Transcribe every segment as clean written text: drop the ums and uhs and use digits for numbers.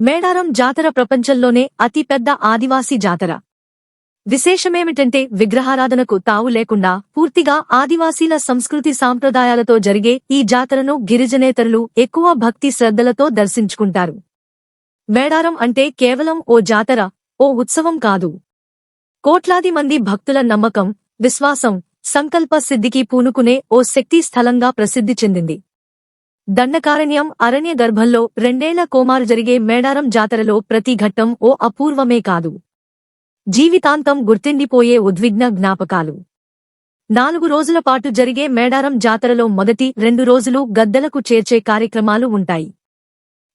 మేడారం జాతర ప్రపంచంలోనే అతిపెద్ద ఆదివాసీ జాతర. విశేషమేమిటంటే విగ్రహారాధనకు తావు లేకుండా పూర్తిగా ఆదివాసీల సంస్కృతి సాంప్రదాయాలతో జరిగే ఈ జాతరను గిరిజనేతరులు ఎక్కువ భక్తి శ్రద్ధలతో దర్శించుకుంటారు. మేడారం అంటే కేవలం ఓ జాతర, ఓ ఉత్సవం కాదు. కోట్లాది మంది భక్తుల నమ్మకం, విశ్వాసం, సంకల్ప సిద్ధికి పూనుకునే ఓ శక్తి స్థలంగా ప్రసిద్ధి చెందింది. దండకారణ్యం అరణ్య గర్భంలో 2 ఏళ్ల కోమారు జరిగే మేడారం జాతరలో ప్రతి ఘట్టం ఓ అపూర్వమే కాదు, జీవితాంతం గుర్తుండిపోయే ఉద్విగ్న జ్ఞాపకాలు. 4 రోజుల పాటు జరిగే మేడారం జాతరలో మొదటి 2 రోజులు గద్దెలకు చేర్చే కార్యక్రమాలు ఉంటాయి.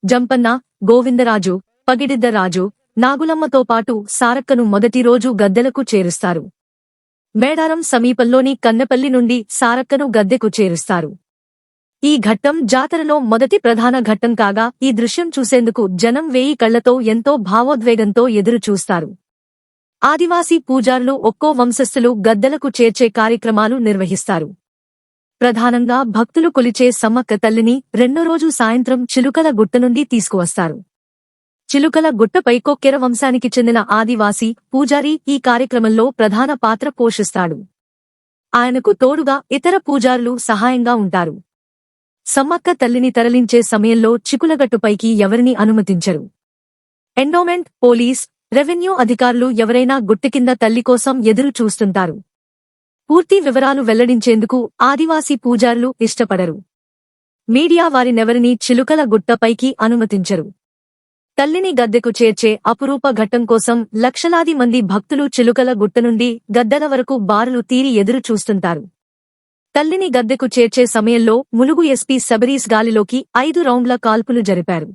జంపన్న, గోవిందరాజు, పగిడిద్దరాజు, నాగులమ్మతో పాటు సారక్కను మొదటి రోజు గద్దెలకు చేరుస్తారు. మేడారం సమీపంలోని కన్నెపల్లి నుండి సారక్కను గద్దెకు చేరుస్తారు. ఈ ఘట్టం జాతరలో మొదటి ప్రధాన ఘట్టం కాగా ఈ దృశ్యం చూసేందుకు జనం 1000 కళ్లతో ఎంతో భావోద్వేగంతో ఎదురు చూస్తారు. ఆదివాసీ పూజారులు ఒక్కో వంశస్థులు గద్దెలకు చేర్చే కార్యక్రమాలు నిర్వహిస్తారు. ప్రధానంగా భక్తులు కొలిచే సమ్మక్క తల్లిని 2వ రోజు సాయంత్రం చిలుకల గుట్ట నుండి తీసుకువస్తారు. చిలుకల గుట్టపై కొక్కెర వంశానికి చెందిన ఆదివాసీ పూజారి ఈ కార్యక్రమంలో ప్రధాన పాత్ర పోషిస్తాడు. ఆయనకు తోడుగా ఇతర పూజారులు సహాయంగా ఉంటారు. సమ్మక్క తల్లిని తరలించే సమయంలో చికులగట్టుపైకి ఎవరినీ అనుమతించరు. ఎండోమెంట్, పోలీస్, రెవెన్యూ అధికారులు ఎవరైనా గుట్టకింద తల్లి కోసం ఎదురు చూస్తుంటారు. పూర్తి వివరాలు వెల్లడించేందుకు ఆదివాసీ పూజారులు ఇష్టపడరు. మీడియా వారినెవరినీ చిలుకల గుట్టపైకి అనుమతించరు. తల్లిని గద్దెకు చేర్చే అపురూప ఘట్టం కోసం లక్షలాది మంది భక్తులు చిలుకల గుట్ట నుండి గద్దెల వరకు బారులు తీరి ఎదురు చూస్తుంటారు. తల్లిని గద్దెకు చేర్చే సమయంలో ములుగు ఎస్పీ శబరీష్ గాలిలోకి 5 రౌండ్ల కాల్పులు జరిపారు.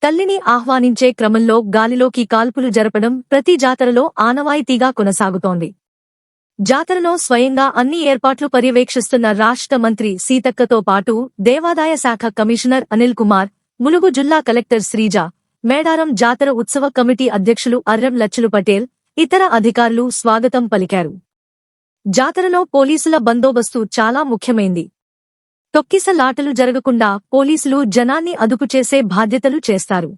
తల్లిని ఆహ్వానించే క్రమంలో గాలిలోకి కాల్పులు జరపడం ప్రతి జాతరలో ఆనవాయితీగా కొనసాగుతోంది. జాతరలో స్వయంగా అన్ని ఏర్పాట్లు పర్యవేక్షిస్తున్న రాష్ట్ర మంత్రి సీతక్కతో పాటు దేవాదాయ శాఖ కమిషనర్ అనిల్ కుమార్, ములుగు జిల్లా కలెక్టర్ శ్రీజ, మేడారం జాతర ఉత్సవ కమిటీ అధ్యక్షులు అర్రం లచ్చలు పటేల్, ఇతర అధికారులు స్వాగతం పలికారు. జాతరలో పోలీసుల బందోబస్తు చాలా ముఖ్యమైంది. తొక్కిసలాటలు జరగకుండా పోలీసులు జనాన్ని అదుపు చేసే బాధ్యతలు చేస్తారు.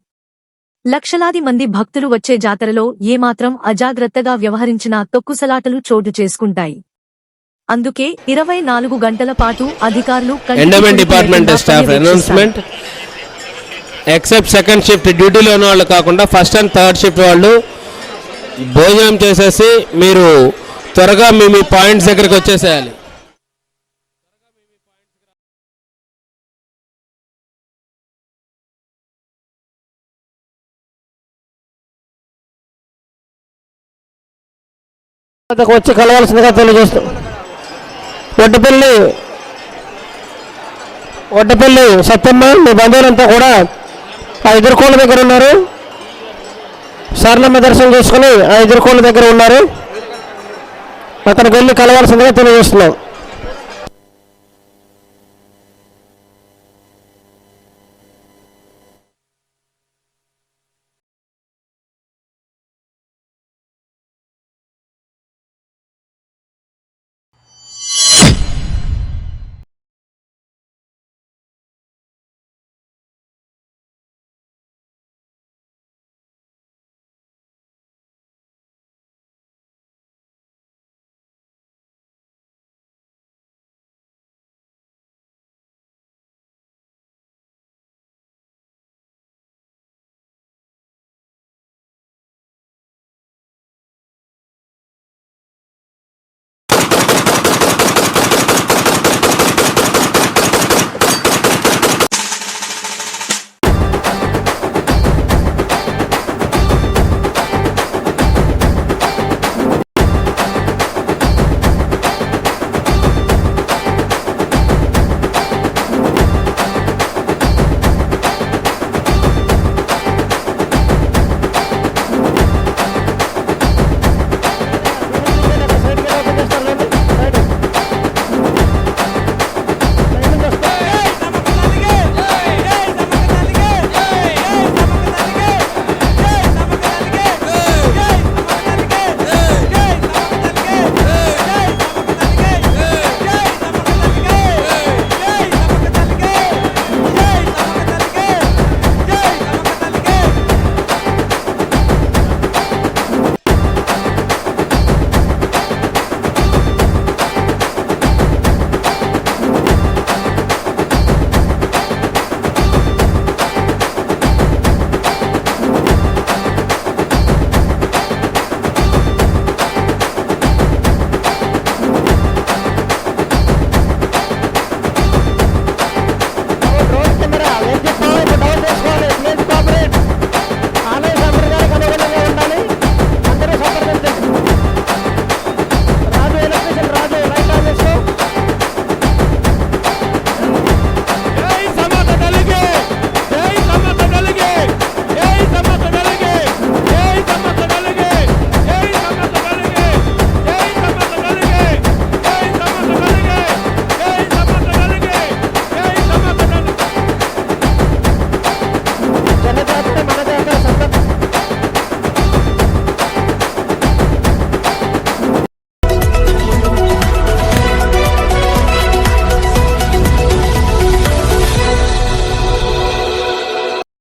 లక్షలాది మంది భక్తులు వచ్చే జాతరలో ఏమాత్రం అజాగ్రత్తగా వ్యవహరించినా తొక్కుసలాటలు చోటు చేసుకుంటాయి. అందుకే 24 గంటల పాటు అధికారులు endowment department staff announcement, except second shift డ్యూటీలో ఉన్న వాళ్ళు కాకుండా ఫస్ట్ అండ్ థర్డ్ షిఫ్ట్ వాళ్ళు భోజనం చేసేసి మీరు త్వరగా మీ పాయింట్స్ దగ్గరికి వచ్చేసేయాలి. వచ్చి కలవాల్సిందిగా తెలియజేస్తాం. వడ్డపల్లి సత్యమ్మ, మీ బంధువులంతా కూడా ఆ ఎదుర్కోళ్ళ దగ్గర ఉన్నారు. సార్లమ్మ దర్శనం చేసుకుని ఆ ఎదుర్కోళ్ళ దగ్గర ఉన్నారు. అక్కడికి వెళ్ళి కలవాల్సిందిగా తెలియజేస్తున్నాం.